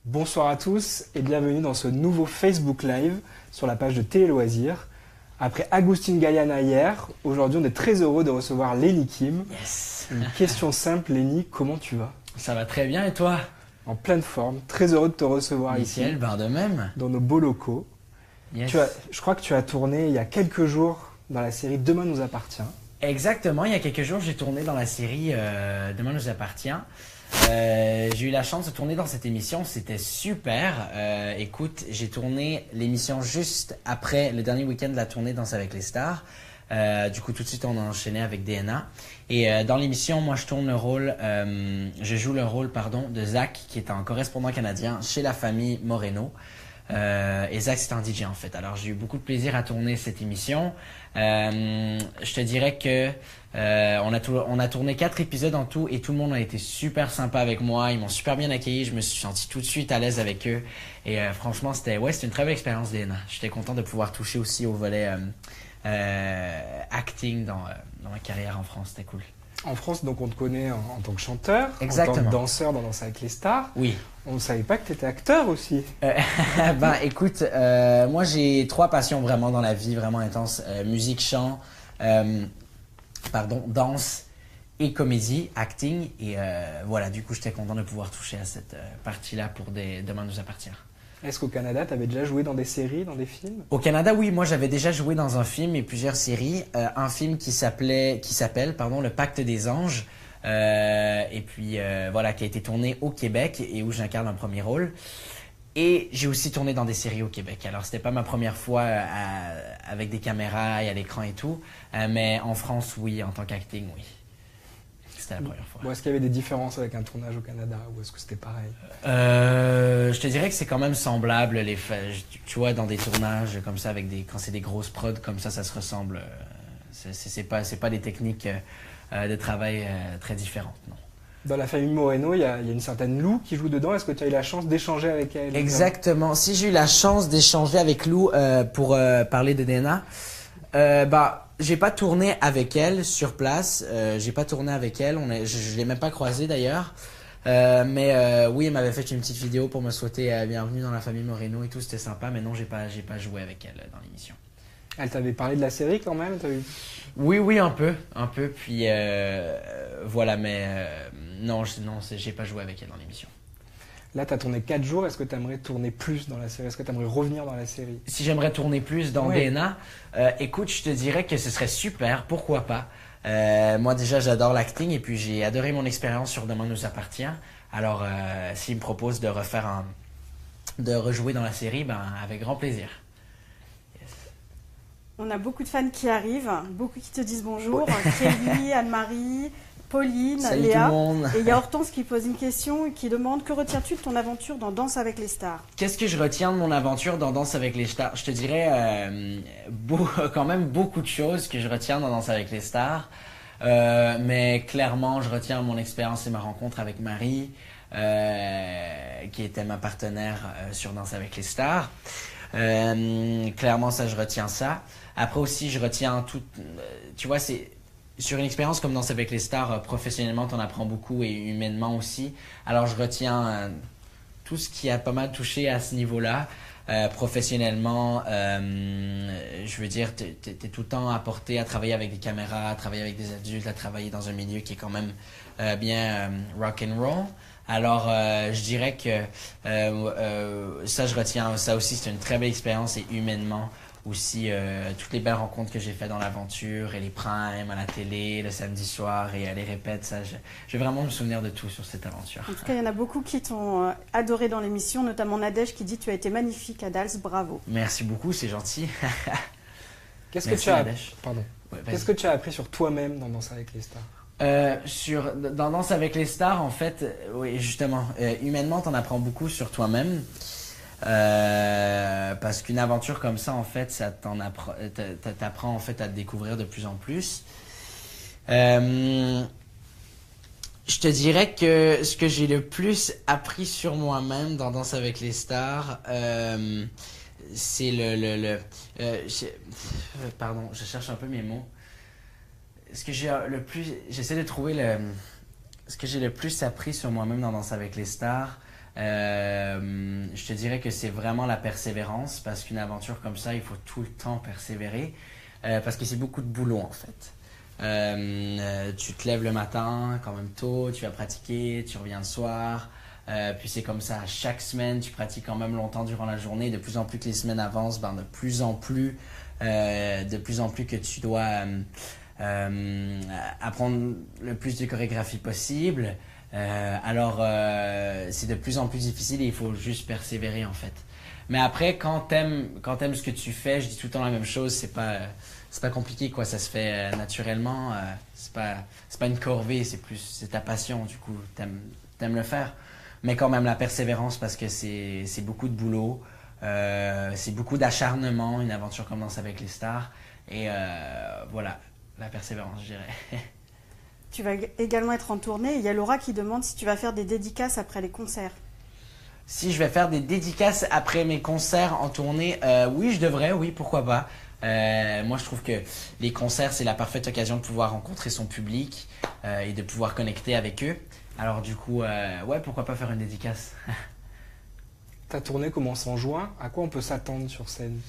Bonsoir à tous et bienvenue dans ce nouveau Facebook Live sur la page de Télé Loisirs. Après Agustin Gallana hier, aujourd'hui on est très heureux de recevoir Lenny Kim. Yes. Une question simple, Lenny, comment tu vas? Ça va très bien et toi? En pleine forme, très heureux de te recevoir Nickel, ici, ben de même. dans nos beaux locaux. Yes. Je crois que tu as tourné il y a quelques jours dans la série Demain nous appartient. Exactement, il y a quelques jours j'ai tourné dans la série Demain nous appartient. J'ai eu la chance de tourner dans cette émission, c'était super. Écoute, j'ai tourné l'émission juste après le dernier week-end de la tournée Danse avec les stars. Du coup, tout de suite, on a enchaîné avec DNA. Et dans l'émission, moi, je joue le rôle, de Zach, qui est un correspondant canadien chez la famille Moreno. Et Zach, c'est un DJ en fait. Alors, j'ai eu beaucoup de plaisir à tourner cette émission. Je te dirais que on a tourné 4 épisodes en tout et tout le monde a été super sympa avec moi. Ils m'ont super bien accueilli. Je me suis senti tout de suite à l'aise avec eux. Et franchement, c'était une très belle expérience DNA. J'étais content de pouvoir toucher aussi au volet acting dans ma carrière en France. C'était cool. En France, donc on te connaît en tant que chanteur, Exactement. en tant que danseur dans Danse avec les stars. Oui. On ne savait pas que tu étais acteur aussi. Ben écoute, moi j'ai 3 passions vraiment dans la vie, vraiment intenses. Musique, chant, danse et comédie, acting. Et voilà, du coup j'étais content de pouvoir toucher à cette partie-là pour Demain nous appartient. Est-ce qu'au Canada, tu avais déjà joué dans des séries, dans des films? Au Canada, oui, moi j'avais déjà joué dans un film et plusieurs séries. Un film qui s'appelle Le Pacte des Anges. Et puis voilà, qui a été tourné au Québec et où j'incarne un premier rôle. Et j'ai aussi tourné dans des séries au Québec. Alors c'était pas ma première fois avec des caméras et à l'écran et tout, mais en France, oui, en tant qu'acting, oui. C'était la première fois. Bon, est-ce qu'il y avait des différences avec un tournage au Canada ou est-ce que c'était pareil? Je te dirais que c'est quand même semblable. Tu vois, dans des tournages comme ça, quand c'est des grosses prods comme ça se ressemble. C'est pas des techniques de travail très différentes, non. Dans la famille Moreno, il y a une certaine Lou qui joue dedans. Est-ce que tu as eu la chance d'échanger avec elle? Exactement. Si j'ai eu la chance d'échanger avec Lou pour parler de DNA, j'ai pas tourné avec elle sur place. J'ai pas tourné avec elle. Je l'ai même pas croisée d'ailleurs. Mais oui, elle m'avait fait une petite vidéo pour me souhaiter bienvenue dans la famille Moreno et tout. C'était sympa. Mais non, j'ai pas joué avec elle dans l'émission. Elle t'avait parlé de la série quand même? Oui, un peu. Puis voilà, mais non, j'ai pas joué avec elle dans l'émission. Là, tu as tourné 4 jours. Est-ce que tu aimerais tourner plus dans la série? Est-ce que tu aimerais revenir dans la série? Si j'aimerais tourner plus dans Ouais. DNA, écoute, je te dirais que ce serait super. Pourquoi pas? Moi, déjà, j'adore l'acting et puis j'ai adoré mon expérience sur Demain nous appartient. Alors, s'il me propose de rejouer dans la série, avec grand plaisir. On a beaucoup de fans qui arrivent, beaucoup qui te disent bonjour. Kelly, Anne-Marie, Pauline, Salut Léa. tout le monde. Et il y a Hortense qui pose une question et qui demande: que retiens-tu de ton aventure dans Danse avec les stars? Qu'est-ce que je retiens de mon aventure dans Danse avec les stars? Je te dirais quand même beaucoup de choses que je retiens dans Danse avec les stars. Mais clairement, je retiens mon expérience et ma rencontre avec Marie, qui était ma partenaire sur Danse avec les stars. Clairement, ça, je retiens ça. Après aussi, je retiens tout. Tu vois, c'est sur une expérience comme Danse avec les stars, professionnellement, t'en apprends beaucoup et humainement aussi. Alors, je retiens tout ce qui a pas mal touché à ce niveau-là. Professionnellement, je veux dire, t'es tout le temps apporté à travailler avec des caméras, à travailler avec des adultes, à travailler dans un milieu qui est quand même bien rock and roll. Alors, je dirais que ça, je retiens. Ça aussi, c'est une très belle expérience et humainement aussi, toutes les belles rencontres que j'ai faites dans l'aventure et les primes à la télé, le samedi soir et les répètes, ça, je vais vraiment me souvenir de tout sur cette aventure. En tout cas, il y en a beaucoup qui t'ont adoré dans l'émission, notamment Nadège qui dit: tu as été magnifique à Dals, bravo. Merci beaucoup, c'est gentil. Qu'est-ce que Merci, tu as Nadège. Pardon. Ouais, Qu'est-ce que tu as appris sur toi-même dans Danse avec les stars? Dans Danse avec les stars, en fait, oui, justement, humainement, t'en apprends beaucoup sur toi-même. Parce qu'une aventure comme ça, en fait, ça t'apprend en fait à te découvrir de plus en plus. Je te dirais que ce que j'ai le plus appris sur moi-même dans Danse avec les stars, c'est pardon, je cherche un peu mes mots. Ce que j'ai le plus, j'essaie de trouver ce que j'ai le plus appris sur moi-même dans Danse avec les stars, Je te dirais que c'est vraiment la persévérance, parce qu'une aventure comme ça, il faut tout le temps persévérer, parce que c'est beaucoup de boulot en fait. Tu te lèves le matin quand même tôt, tu vas pratiquer, tu reviens le soir, puis c'est comme ça chaque semaine, tu pratiques quand même longtemps durant la journée. De plus en plus que les semaines avancent, de plus en plus que tu dois apprendre le plus de chorégraphie possible. C'est de plus en plus difficile et il faut juste persévérer en fait. Mais après, quand t'aimes ce que tu fais, je dis tout le temps la même chose, c'est pas compliqué quoi, ça se fait naturellement. C'est pas une corvée, c'est ta passion, du coup t'aimes le faire. Mais quand même la persévérance, parce que c'est beaucoup de boulot, c'est beaucoup d'acharnement, une aventure comme Danse avec les stars. Et voilà, la persévérance, je dirais. Tu vas également être en tournée. Il y a Laura qui demande si tu vas faire des dédicaces après les concerts. Si je vais faire des dédicaces après mes concerts en tournée, oui, je devrais, oui, pourquoi pas. Moi, je trouve que les concerts, c'est la parfaite occasion de pouvoir rencontrer son public et de pouvoir connecter avec eux. Alors du coup, ouais, pourquoi pas faire une dédicace. Ta tournée commence en juin. À quoi on peut s'attendre sur scène?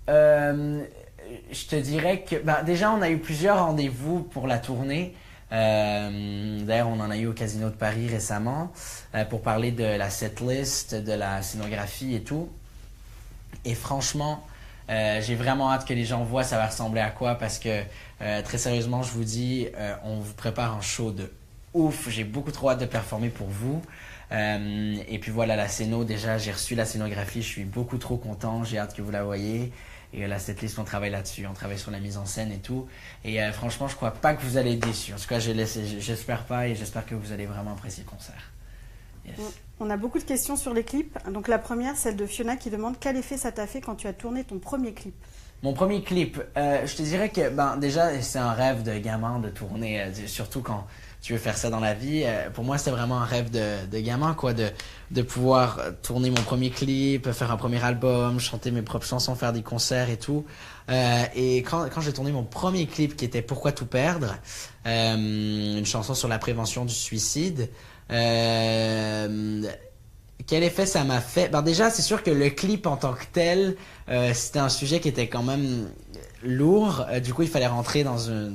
Je te dirais que déjà, on a eu plusieurs rendez-vous pour la tournée. D'ailleurs, on en a eu au Casino de Paris récemment pour parler de la setlist, de la scénographie et tout. Et franchement, j'ai vraiment hâte que les gens voient ça va ressembler à quoi, parce que très sérieusement, je vous dis, on vous prépare un show de ouf. J'ai beaucoup trop hâte de performer pour vous. Et puis voilà, la scéno, déjà, j'ai reçu la scénographie, je suis beaucoup trop content, j'ai hâte que vous la voyez. Et là, cette liste, on travaille là-dessus, on travaille sur la mise en scène et tout. Et franchement, je crois pas que vous allez être déçus. En tout cas, j'espère pas, et j'espère que vous allez vraiment apprécier le concert. Yes. On a beaucoup de questions sur les clips. Donc la première, celle de Fiona qui demande quel effet ça t'a fait quand tu as tourné ton premier clip. Mon premier clip, je te dirais que déjà, c'est un rêve de gamin de tourner, surtout quand tu veux faire ça dans la vie. Pour moi, c'était vraiment un rêve de gamin, quoi, de pouvoir tourner mon premier clip, faire un premier album, chanter mes propres chansons, faire des concerts et tout. Et quand j'ai tourné mon premier clip qui était Pourquoi tout perdre, une chanson sur la prévention du suicide, quel effet ça m'a fait? Déjà, c'est sûr que le clip en tant que tel, c'était un sujet qui était quand même lourd. Du coup, il fallait rentrer dans un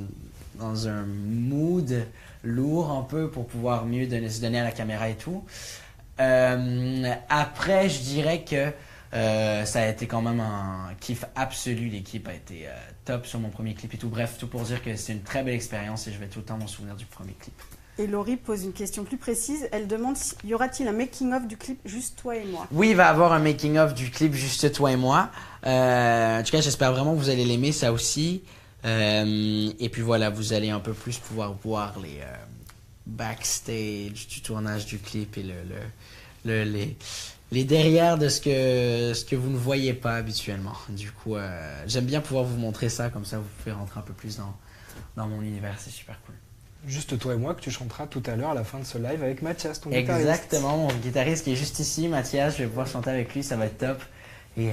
mood lourd un peu pour pouvoir mieux se donner à la caméra et tout. Après, je dirais que ça a été quand même un kiff absolu. L'équipe a été top sur mon premier clip et tout. Bref, tout pour dire que c'est une très belle expérience et je vais tout le temps m'en souvenir du premier clip. Et Laurie pose une question plus précise. Elle demande y aura-t-il un making-of du clip Juste toi et moi? Oui, il va y avoir un making-of du clip Juste toi et moi. En tout cas, j'espère vraiment que vous allez l'aimer, ça aussi. Et puis voilà, vous allez un peu plus pouvoir voir les backstage du tournage du clip et les derrière de ce que vous ne voyez pas habituellement. Du coup, j'aime bien pouvoir vous montrer ça, comme ça vous pouvez rentrer un peu plus dans mon univers, c'est super cool. Juste toi et moi que tu chanteras tout à l'heure à la fin de ce live avec Mathias, ton guitariste. Exactement, mon guitariste qui est juste ici, Mathias, je vais pouvoir chanter avec lui, ça va être top. Et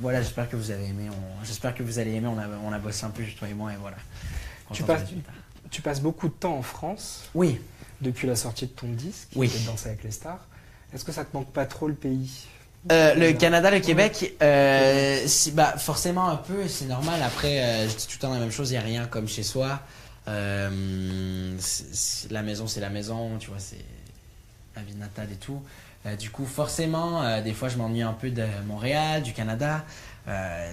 voilà, j'espère que vous allez aimer. On a bossé un peu, toi et moi, et voilà. Tu passes beaucoup de temps en France. Oui. Depuis la sortie de ton disque, oui. De Danser avec les stars. Est-ce que ça te manque pas trop le pays? Le Canada, le Québec, forcément un peu, c'est normal. Après, je dis tout le temps la même chose, il n'y a rien comme chez soi. La maison, c'est la maison, tu vois, c'est la vie natale et tout. Du coup, forcément, des fois, je m'ennuie un peu de Montréal, du Canada.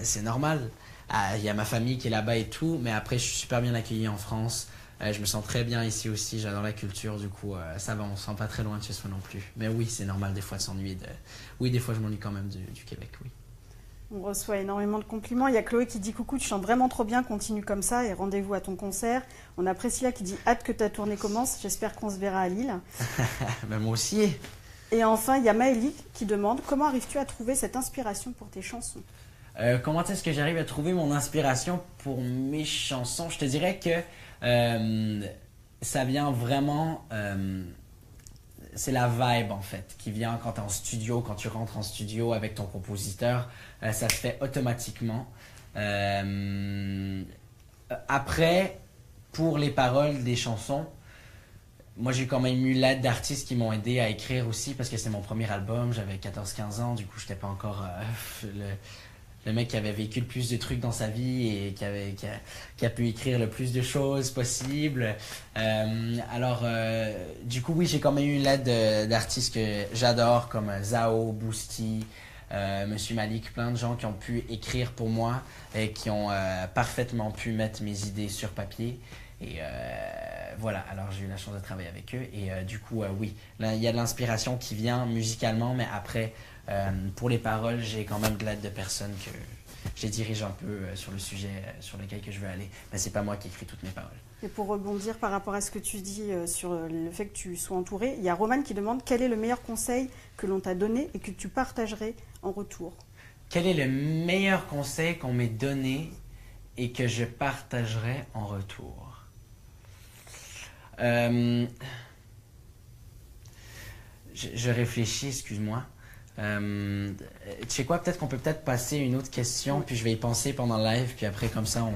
C'est normal. Il y a ma famille qui est là-bas et tout, mais après, je suis super bien accueilli en France. Je me sens très bien ici aussi, j'adore la culture, du coup, ça va, on ne se sent pas très loin de chez soi non plus. Mais oui, c'est normal des fois de s'ennuyer Oui, des fois, je m'ennuie quand même du Québec, oui. On reçoit énormément de compliments. Il y a Chloé qui dit « Coucou, tu chantes vraiment trop bien, continue comme ça et rendez-vous à ton concert. » On a Priscilla qui dit « Hâte que ta tournée commence, j'espère qu'on se verra à Lille. » Moi aussi. Et enfin, il y a Maëlie qui demande « Comment arrives-tu à trouver cette inspiration pour tes chansons ?» Comment est-ce que j'arrive à trouver mon inspiration pour mes chansons? Je te dirais que ça vient vraiment... c'est la vibe en fait qui vient quand tu es en studio, quand tu rentres en studio avec ton compositeur, ça se fait automatiquement. Après, pour les paroles des chansons, moi, j'ai quand même eu l'aide d'artistes qui m'ont aidé à écrire aussi parce que c'est mon premier album. J'avais 14-15 ans, du coup, j'étais pas encore le mec qui avait vécu le plus de trucs dans sa vie et qui a pu écrire le plus de choses possible. Du coup, oui, j'ai quand même eu l'aide d'artistes que j'adore comme Zao, Boosty, Monsieur Malik, plein de gens qui ont pu écrire pour moi et qui ont parfaitement pu mettre mes idées sur papier. Et voilà, alors j'ai eu la chance de travailler avec eux. Et du coup, oui, là, il y a de l'inspiration qui vient musicalement, mais après, pour les paroles, j'ai quand même de l'aide de personnes que je les dirige un peu sur le sujet sur lequel que je veux aller. Mais c'est pas moi qui écris toutes mes paroles. Et pour rebondir par rapport à ce que tu dis sur le fait que tu sois entouré, il y a Roman qui demande quel est le meilleur conseil que l'on t'a donné et que tu partagerais en retour. Quel est le meilleur conseil qu'on m'ait donné et que je partagerais en retour? Je réfléchis, excuse-moi. Tu sais quoi, peut-être qu'on peut passer à une autre question, puis je vais y penser pendant le live, puis après comme ça on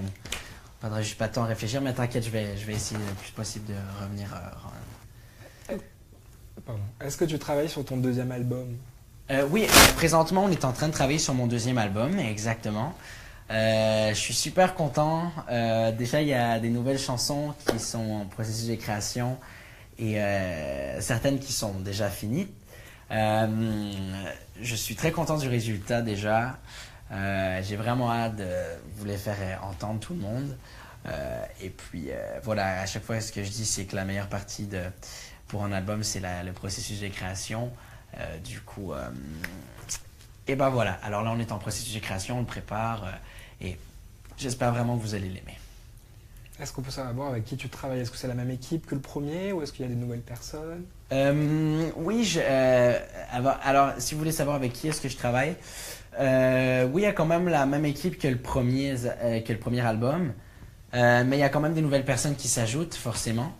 prendra juste pas de temps à réfléchir, mais t'inquiète, je vais essayer le plus possible de revenir. Pardon. Est-ce que tu travailles sur ton deuxième album? Oui, présentement on est en train de travailler sur mon deuxième album, exactement. Je suis super content. Déjà, il y a des nouvelles chansons qui sont en processus de création et certaines qui sont déjà finies. Je suis très content du résultat déjà. J'ai vraiment hâte de vous les faire entendre tout le monde. Et puis voilà, à chaque fois ce que je dis c'est que la meilleure partie pour un album c'est le processus de création. Du coup, et ben voilà, alors là on est en processus de création, on le prépare et j'espère vraiment que vous allez l'aimer. Est-ce qu'on peut savoir avec qui tu travailles? Est-ce que c'est la même équipe que le premier ou est-ce qu'il y a des nouvelles personnes? Oui, alors si vous voulez savoir avec qui est-ce que je travaille, oui, il y a quand même la même équipe que le premier album, mais il y a quand même des nouvelles personnes qui s'ajoutent forcément.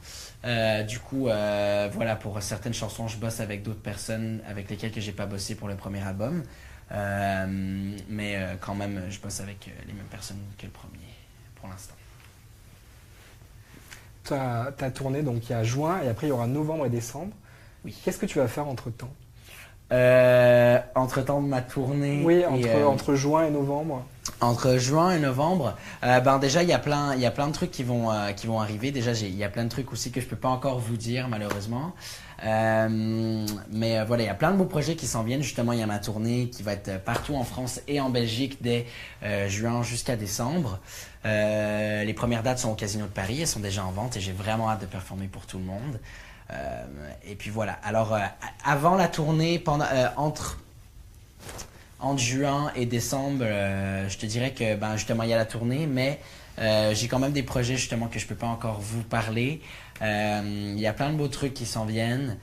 Du coup, voilà, pour certaines chansons, je bosse avec d'autres personnes avec lesquelles que j'ai pas bossé pour le premier album, mais quand même, je bosse avec les mêmes personnes que le premier pour l'instant. T'as tourné donc il y a juin et après il y aura novembre et décembre. Oui. Qu'est-ce que tu vas faire entre-temps? Entre-temps de ma tournée. Oui, entre juin et novembre. Entre juin et novembre, déjà il y a plein de trucs qui vont arriver. Déjà il y a plein de trucs aussi que je peux pas encore vous dire malheureusement. Mais voilà, il y a plein de beaux projets qui s'en viennent. Justement, il y a ma tournée qui va être partout en France et en Belgique dès juin jusqu'à décembre. Les premières dates sont au Casino de Paris, elles sont déjà en vente et j'ai vraiment hâte de performer pour tout le monde. Et puis voilà. Alors avant la tournée, entre juin et décembre, je te dirais que justement il y a la tournée, mais j'ai quand même des projets justement que je peux pas encore vous parler. Il y a plein de beaux trucs qui s'en viennent.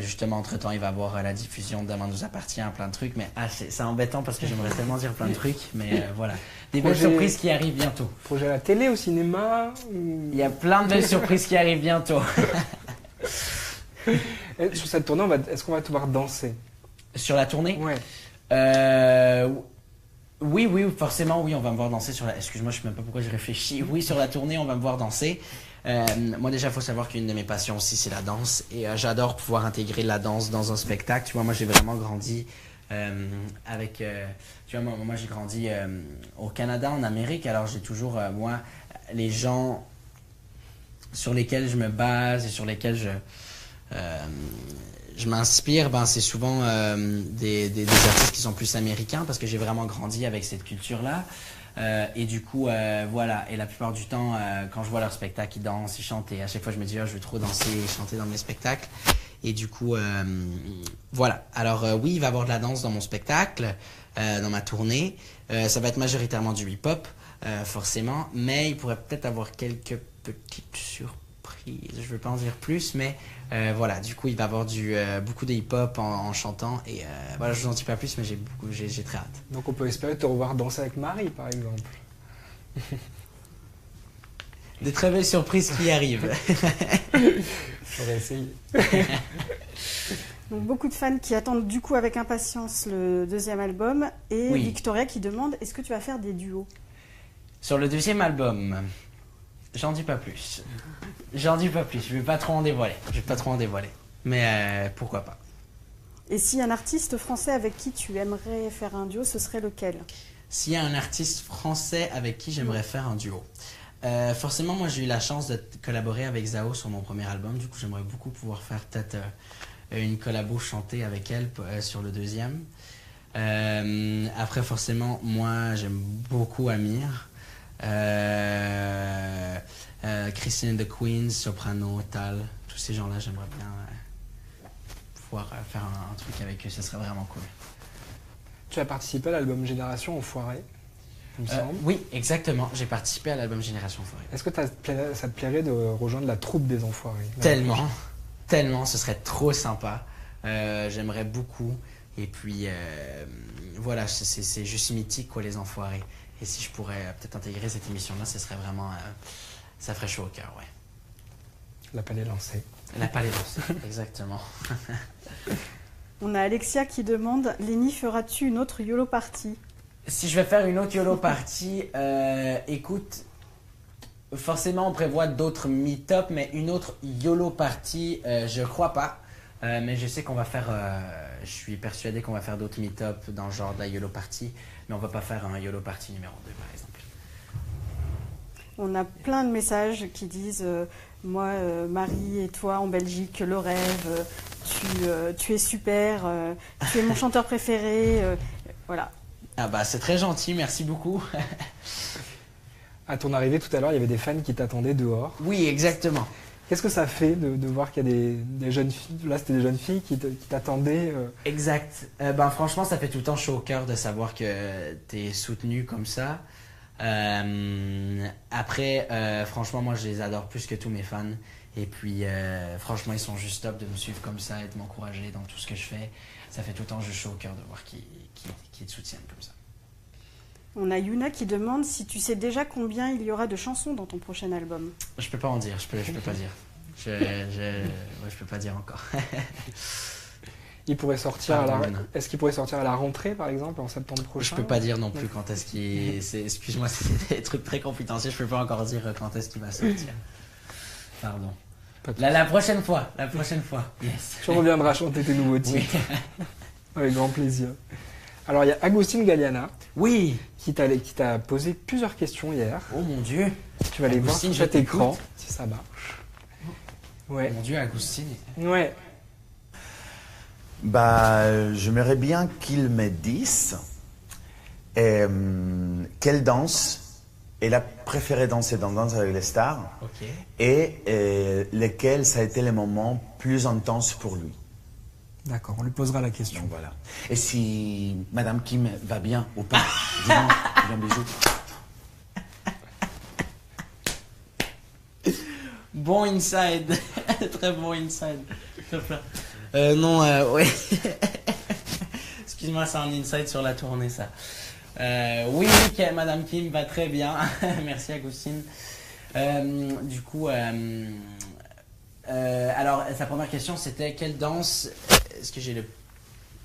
Justement, entre-temps, il va y avoir la diffusion de Demain nous appartient, plein de trucs. Mais c'est embêtant parce que j'aimerais tellement dire plein de trucs. Mais voilà, des belles surprises qui arrivent bientôt. Projet à la télé, au cinéma Il y a plein de belles surprises qui arrivent bientôt. Sur cette tournée, est-ce qu'on va te voir danser? Sur la tournée? Ouais. Oui, forcément, oui, on va me voir danser sur la... Excuse-moi, je sais même pas pourquoi je réfléchis. Oui, sur la tournée, on va me voir danser. Moi, déjà, il faut savoir qu'une de mes passions aussi, c'est la danse. Et j'adore pouvoir intégrer la danse dans un spectacle. Tu vois, moi, j'ai vraiment grandi avec... tu vois, moi j'ai grandi au Canada, en Amérique. Alors, j'ai toujours, moi, les gens sur lesquels je me base et sur lesquels je m'inspire, c'est souvent des artistes qui sont plus américains parce que j'ai vraiment grandi avec cette culture-là. Et du coup, voilà. Et la plupart du temps, quand je vois leur spectacle, ils dansent, ils chantent. Et à chaque fois, je me dis, je veux trop danser et chanter dans mes spectacles. Et du coup, voilà. Alors oui, il va y avoir de la danse dans mon spectacle, dans ma tournée. Ça va être majoritairement du hip-hop, forcément. Mais il pourrait peut-être avoir quelques petites surprises. Je ne veux pas en dire plus, mais voilà, du coup il va y avoir beaucoup de hip-hop en chantant et voilà, je vous en dis pas plus, mais j'ai très hâte. Donc on peut espérer te revoir danser avec Marie par exemple. Des très belles surprises qui arrivent. J'aurais essayé. Donc beaucoup de fans qui attendent du coup avec impatience le deuxième album et Oui. Victoria qui demande est-ce que tu vas faire des duos? Sur le deuxième album, J'en dis pas plus. J'en dis pas plus. Je vais pas trop en dévoiler. Mais pourquoi pas. Et si un artiste français avec qui tu aimerais faire un duo, ce serait lequel? S'il y a un artiste français avec qui j'aimerais faire un duo. Forcément, moi j'ai eu la chance de collaborer avec Zao sur mon premier album. Du coup, j'aimerais beaucoup pouvoir faire peut-être une collabo chantée avec elle sur le deuxième. Après, forcément, moi j'aime beaucoup Amir. Christine and the Queens, Soprano, Tal. Tous ces gens-là, j'aimerais bien pouvoir faire un truc avec eux. Ce serait vraiment cool. Tu as participé à l'album Génération Enfoiré, il me semble. Oui, exactement. J'ai participé à l'album Génération Enfoiré. Est-ce que ça te plairait de rejoindre la troupe des Enfoirés? Tellement, ce serait trop sympa. J'aimerais beaucoup. Et puis, voilà, c'est juste mythique, quoi, les Enfoirés. Et si je pourrais peut-être intégrer cette émission-là, ce serait vraiment... ça ferait chaud au cœur, ouais. L'appel est lancé. L'appel est lancé, exactement. On a Alexia qui demande, Lenny, feras-tu une autre YOLO party? Si je vais faire une autre YOLO party, écoute, forcément on prévoit d'autres meet-up, mais une autre YOLO party, je crois pas. Mais je sais qu'on va faire, je suis persuadé qu'on va faire d'autres meet-up dans le genre de la YOLO party, mais on va pas faire un YOLO party numéro 2 par exemple. On a plein de messages qui disent moi, Marie et toi en Belgique, le rêve, tu es super, tu es mon chanteur préféré, voilà. Ah bah c'est très gentil, merci beaucoup. À ton arrivée tout à l'heure, il y avait des fans qui t'attendaient dehors. Oui, exactement. Qu'est-ce que ça fait de voir qu'il y a des jeunes filles, là c'était des jeunes filles qui t'attendaient Exact. Ben franchement, ça fait tout le temps chaud au cœur de savoir que t'es soutenu comme ça. Après, franchement, moi je les adore plus que tous mes fans. Et puis, franchement, ils sont juste top de me suivre comme ça et de m'encourager dans tout ce que je fais. Ça fait tout le temps juste chaud au cœur de voir qu'ils te soutiennent comme ça. On a Yuna qui demande si tu sais déjà combien il y aura de chansons dans ton prochain album. Je peux pas en dire, je peux pas dire. Je peux pas dire encore. Il pourrait sortir Est-ce qu'il pourrait sortir à la rentrée, par exemple, en septembre prochain? Je peux pas dire non plus quand est-ce qu'il... Excuse-moi, c'est des trucs très confidentiels, je peux pas encore dire quand est-ce qu'il va sortir. Pardon. La prochaine fois. Yes. Tu reviendras chanter tes nouveaux titres. Oui. Avec grand plaisir. Alors, il y a Agustin Galliana. Oui. Qui t'a posé plusieurs questions hier. Oh mon Dieu. Tu vas les voir sur cet écran, si ça marche. Ouais. Mon Dieu, Agustin. Ouais. Bah, j'aimerais bien qu'ils me disent quelle danse est la préférée danser dans Danse avec les stars. Ok. Et lesquels ça a été les moments plus intenses pour lui. D'accord, on lui posera la question. Donc, voilà. Et si Madame Kim va bien ou pas, dis-moi, un bisou. Bon inside, très bon inside. Non, ouais. Excuse-moi, c'est un inside sur la tournée, ça. Oui, Madame Kim va très bien. Merci, Agustin. Du coup, alors, sa première question, c'était quelle danse est-ce que j'ai le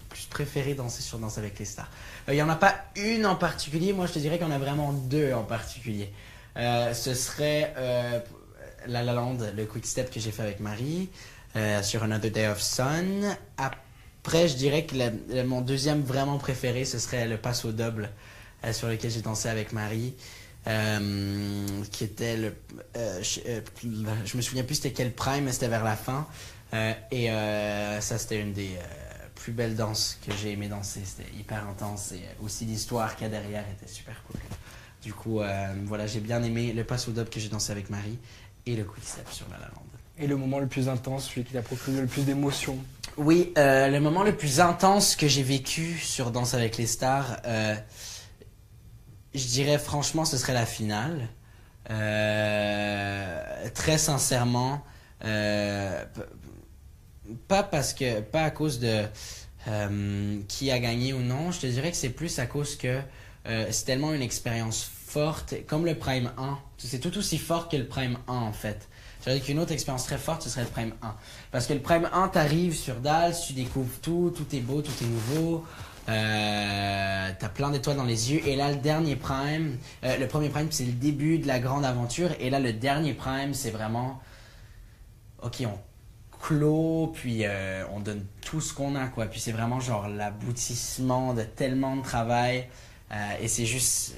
plus préféré danser sur Danse avec les stars? Il n'y en a pas une en particulier. Moi, je te dirais qu'il y en a vraiment deux en particulier. Ce serait La La Land, le quick step que j'ai fait avec Marie, sur Another Day of Sun. Après, je dirais que mon deuxième vraiment préféré, ce serait le Paso Double, sur lequel j'ai dansé avec Marie. Qui était je me souviens plus c'était quel prime, mais c'était vers la fin. Ça, c'était une des plus belles danses que j'ai aimé danser. C'était hyper intense et aussi l'histoire qu'il y a derrière était super cool. Du coup, voilà, j'ai bien aimé le Paso Double que j'ai dansé avec Marie et le quick step sur La La Land. Et le moment le plus intense, celui qui t'a procuré le plus d'émotions? Oui, le moment le plus intense que j'ai vécu sur Danse avec les stars, je dirais franchement, ce serait la finale. Très sincèrement, pas à cause de qui a gagné ou non. Je te dirais que c'est plus à cause que c'est tellement une expérience forte, comme le Prime 1. C'est tout aussi fort que le Prime 1 en fait. Je dirais qu'une autre expérience très forte, ce serait le Prime 1. Parce que le Prime 1, t'arrives sur Dals, tu découvres tout est beau, tout est nouveau. T'as plein d'étoiles dans les yeux. Et là, le dernier Prime, le premier Prime, c'est le début de la grande aventure. Et là, le dernier Prime, c'est vraiment... Ok, on clôt, puis on donne tout ce qu'on a, quoi. Puis c'est vraiment genre l'aboutissement de tellement de travail. Et c'est juste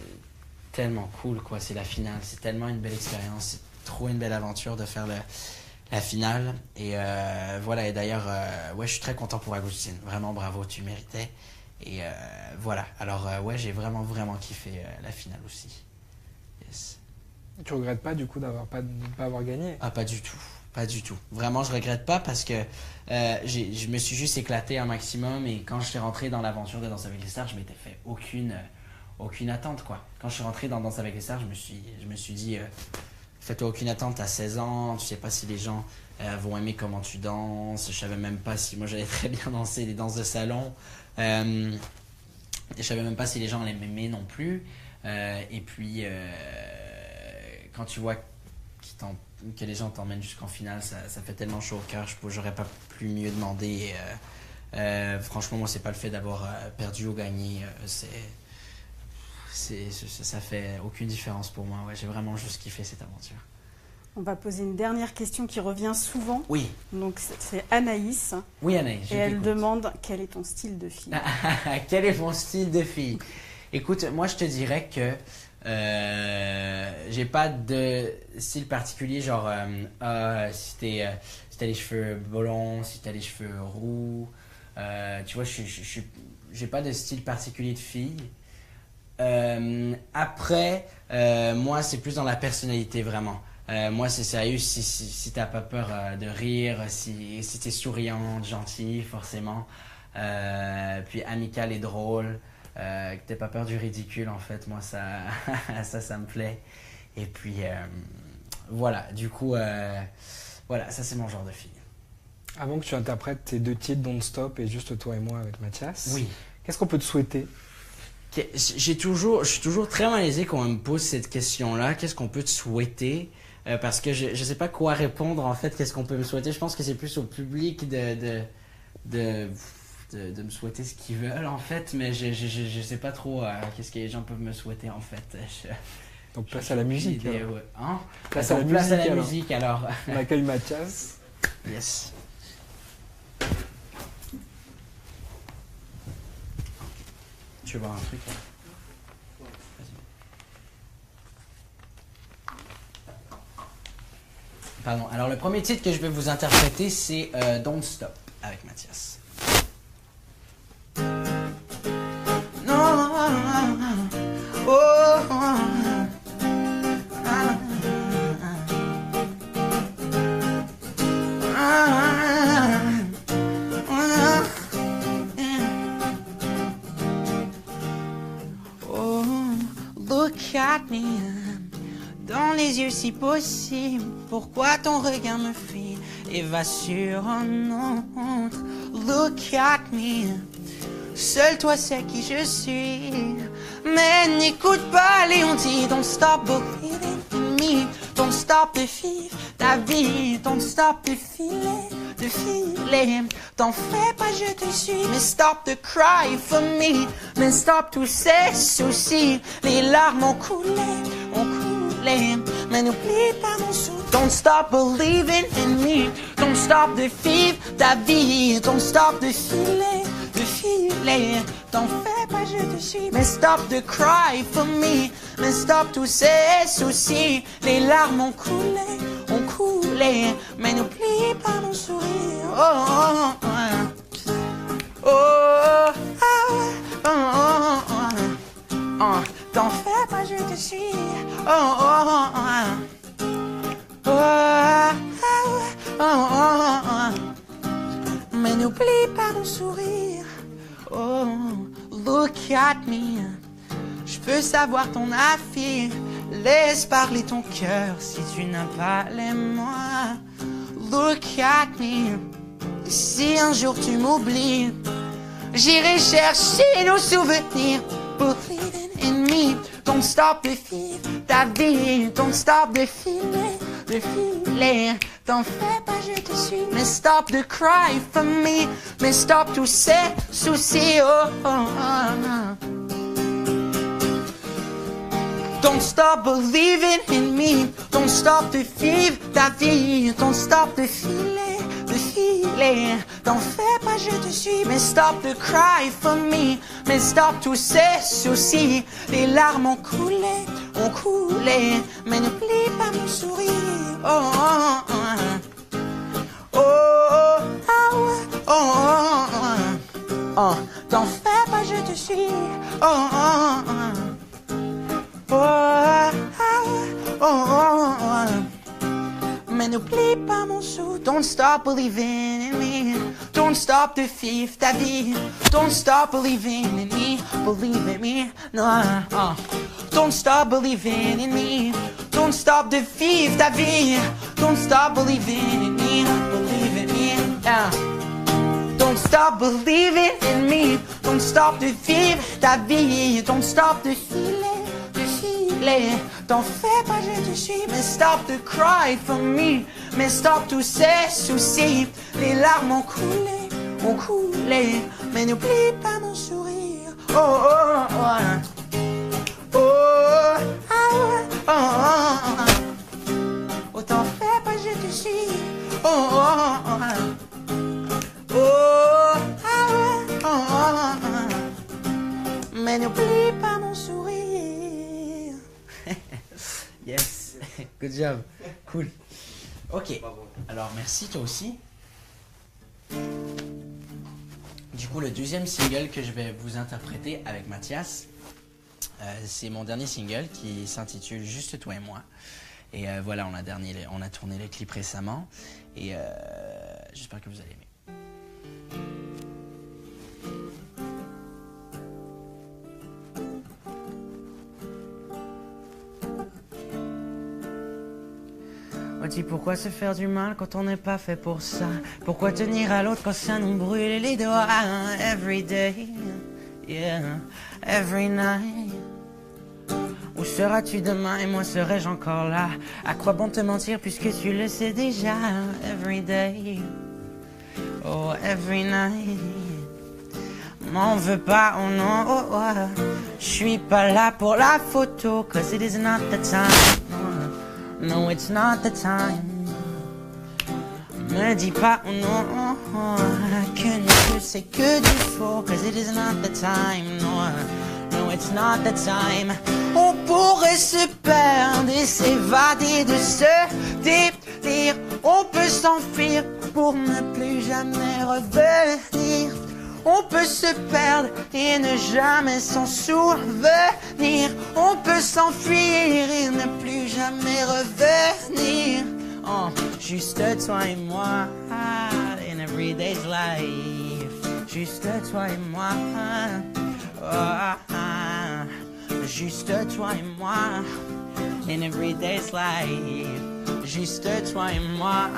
tellement cool, quoi. C'est la finale. C'est tellement une belle expérience. C'est trop une belle aventure de faire la finale. Et voilà. Et d'ailleurs, ouais, je suis très content pour Agustin. Vraiment, bravo, tu méritais. Et voilà. Alors, ouais, j'ai vraiment kiffé la finale aussi. Yes. Tu regrettes pas du coup de pas avoir gagné? Ah, pas du tout. Pas du tout. Vraiment, je regrette pas parce que je me suis juste éclaté un maximum et quand je suis rentré dans l'aventure de Danse avec les stars, je m'étais fait aucune attente, quoi. Quand je suis rentré dans Danse avec les stars, je me suis dit, fais-toi aucune attente, t'as 16 ans, tu sais pas si les gens vont aimer comment tu danses, je savais même pas si moi j'allais très bien danser des danses de salon, je savais même pas si les gens allaient m'aimer non plus, et puis quand tu vois que les gens t'emmènent jusqu'en finale, ça fait tellement chaud au cœur, j'aurais pas pu mieux demander. Franchement, moi, c'est pas le fait d'avoir perdu ou gagné, ça fait aucune différence pour moi. Ouais, j'ai vraiment juste kiffé cette aventure. On va poser une dernière question qui revient souvent. Oui. Donc c'est Anaïs. Oui, Anaïs. Et elle demande quel est ton style de fille. Quel est mon style de fille? Écoute, moi, je te dirais que j'ai pas de style particulier, genre si t'as les cheveux blonds, si t'as les cheveux roux, tu vois, j'ai pas de style particulier de fille. Après, moi c'est plus dans la personnalité vraiment. Moi c'est sérieux, si t'as pas peur de rire, si t'es souriante, gentille forcément, puis amicale et drôle. Que t'aies pas peur du ridicule, en fait, moi ça me plaît. Et puis voilà, du coup voilà, ça c'est mon genre de fille. Avant que tu interprètes tes 2 titres, Don't Stop et Juste toi et moi avec Mathias, oui. Qu'est-ce qu'on peut te souhaiter? Je suis toujours très malaisé quand on me pose cette question-là. Qu'est-ce qu'on peut te souhaiter? Parce que je sais pas quoi répondre, en fait. Qu'est-ce qu'on peut me souhaiter? Je pense que c'est plus au public de me souhaiter ce qu'ils veulent, en fait, mais je sais pas trop qu'est-ce que les gens peuvent me souhaiter, en fait. Donc place à la musique. Ouais. Hein? Place à la musique, alors. On accueille Mathias. Yes. Tu veux voir un truc là? Pardon. Alors le premier titre que je vais vous interpréter, c'est Don't Stop avec Mathias. Look at me, dans les yeux si possible. Pourquoi ton regard me fuit et va sur un autre? Look at me, seul toi sais qui je suis. Mais n'écoute pas Léon dit don't stop believing in me. Don't stop de vivre ta vie. Don't stop de filer, de filer. T'en fais pas, je te suis. Mais stop de cry for me. Mais stop tous ces soucis. Les larmes ont coulé, ont coulé. Mais n'oublie pas mon souffle. Don't stop believing in me. Don't stop de vivre ta vie. Don't stop de filer, de filer. T'en fais pas, je te suis. Mais stop de cry for me. Mais stop tous ces soucis. Les larmes ont coulé, ont coulé. Mais n'oublie pas mon sourire. Oh, oh, oh, oh, oh, oh, oh, oh, oh. T'en fais pas, je te suis. Oh, oh, oh, oh, oh, oh, oh, oh. Mais n'oublie pas mon sourire. Oh, look at me. Je peux savoir ton affaire. Laisse parler ton cœur si tu n'as pas les mots. Look at me. Si un jour tu m'oublies, j'irai chercher nos souvenirs. Believing in me. Don't stop de vivre ta vie. Don't stop de filer, de de filer. T'en fais pas, je te suis. Mais stop de cry for me. Mais stop tous ces soucis. Oh, oh, oh. Don't stop believing in me. Don't stop de vivre ta vie. Don't stop de filer, de filer. T'en fais pas, je te suis. Mais stop de cry for me. Mais stop tous ces soucis. Les larmes ont coulé, mais n'oublie pas mon sourire. Oh, oh, oh. Oh, oh, ah ouais. Oh, oh, oh. Oh, t'en fais pas, je te suis. Oh, oh, oh. Oh, ah ouais. Oh, oh, oh. Mais n'oublie pas mon sou. Don't stop believing in me. Don't stop de vivre ta vie. Don't stop believing in me. Believe in me. No, Don't stop believing in me. Don't stop de vivre ta vie. Don't stop believing in me. Believe in me. Yeah. Don't stop believing in me. Don't stop de vivre ta vie. Don't stop de filer, de filer. T'en fais pas, je te suis. Mais stop de cry for me. Mais stop tous ces soucis. Les larmes ont coulé. Mais n'oublie pas mon sourire. Oh, oh, oh. Oh, ah ouais. Oh, oh, oh. Oh, t'en fais pas, je te suis. Oh, oh, oh. Oh, ah ouais. Oh, oh, oh. Mais n'oublie pas mon sourire. Yes, good job, cool. Ok, alors merci toi aussi. Du coup, le deuxième single que je vais vous interpréter avec Mathias, c'est mon dernier single qui s'intitule Juste toi et moi. Et voilà, on a tourné les clips récemment et j'espère que vous allez aimer. On dit pourquoi se faire du mal quand on n'est pas fait pour ça? Pourquoi tenir à l'autre quand ça nous brûle les doigts? Every day, yeah, every night. Où seras-tu demain et moi serai-je encore là? À quoi bon te mentir puisque tu le sais déjà? Every day, oh every night. M'en veux pas, oh non, oh, oh. Je suis pas là pour la photo, cause it is not the time. No, it's not the time. Me dis pas oh non, oh, oh, que nous c'est que du faux, cause it is not the time. No, no, it's not the time. On pourrait se perdre et s'évader de ce délire. On peut s'enfuir pour ne plus jamais revenir. On peut se perdre et ne jamais s'en souvenir. On peut s'enfuir et ne plus jamais revenir. Oh, juste toi et moi, in everyday's life. Juste toi et moi, oh, juste toi et moi, in everyday's life. Juste toi et moi,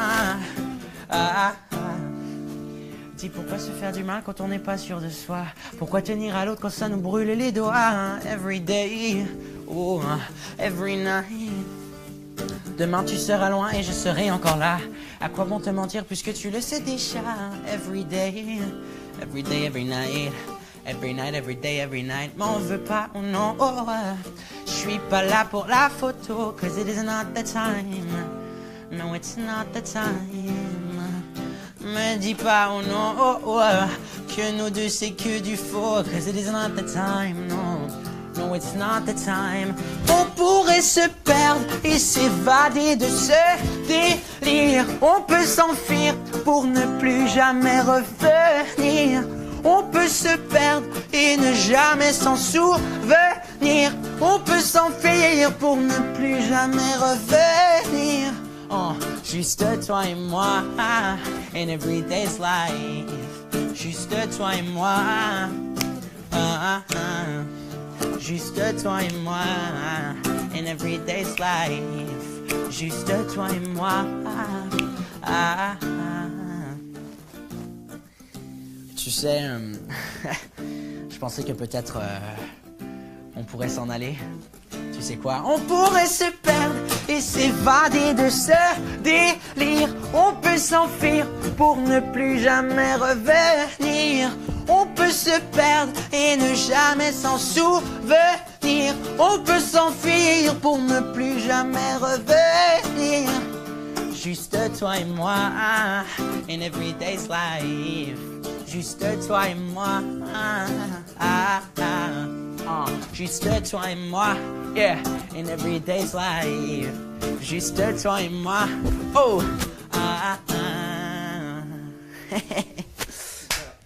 Dis pourquoi se faire du mal quand on n'est pas sûr de soi? Pourquoi tenir à l'autre quand ça nous brûle les doigts? Every day, oh, every night. Demain tu seras loin et je serai encore là. À quoi bon te mentir puisque tu le sais déjà? Every day, every day, every night. Every night, every day, every night. M'en veux pas, oh non, oh, je suis pas là pour la photo, cause it is not the time. No, it's not the time. Me dis pas oh non, oh, oh, que nous deux c'est que du faux, cause it is not the time, no, no it's not the time. On pourrait se perdre et s'évader de ce délire. On peut s'enfuir pour ne plus jamais revenir. On peut se perdre et ne jamais s'en souvenir. On peut s'enfuir pour ne plus jamais revenir. Oh, juste toi et moi, in everyday's life. Juste toi et moi, juste toi et moi, in everyday's life. Juste toi et moi, Tu sais, je pensais que peut-être on pourrait s'en aller. Tu sais quoi? on pourrait se perdre et s'évader de ce délire. On peut s'enfuir pour ne plus jamais revenir. On peut se perdre et ne jamais s'en souvenir. On peut s'enfuir pour ne plus jamais revenir. Juste toi et moi, in everyday's life. Juste toi et moi, juste toi et moi, yeah, in everyday's life. Juste toi et moi, oh,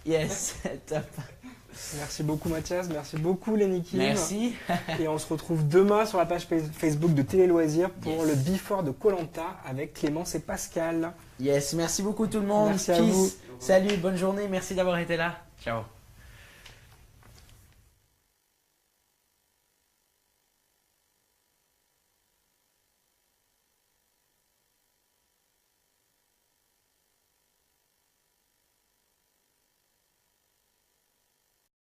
yes, top. Merci beaucoup Mathias, merci beaucoup Lenny Kim. Merci. Et on se retrouve demain sur la page Facebook de Télé Loisirs pour le Before de Koh-Lanta avec Clémence et Pascal. Yes, merci beaucoup tout le monde. Merci à Peace. vous. Salut, bonne journée, merci d'avoir été là. Ciao.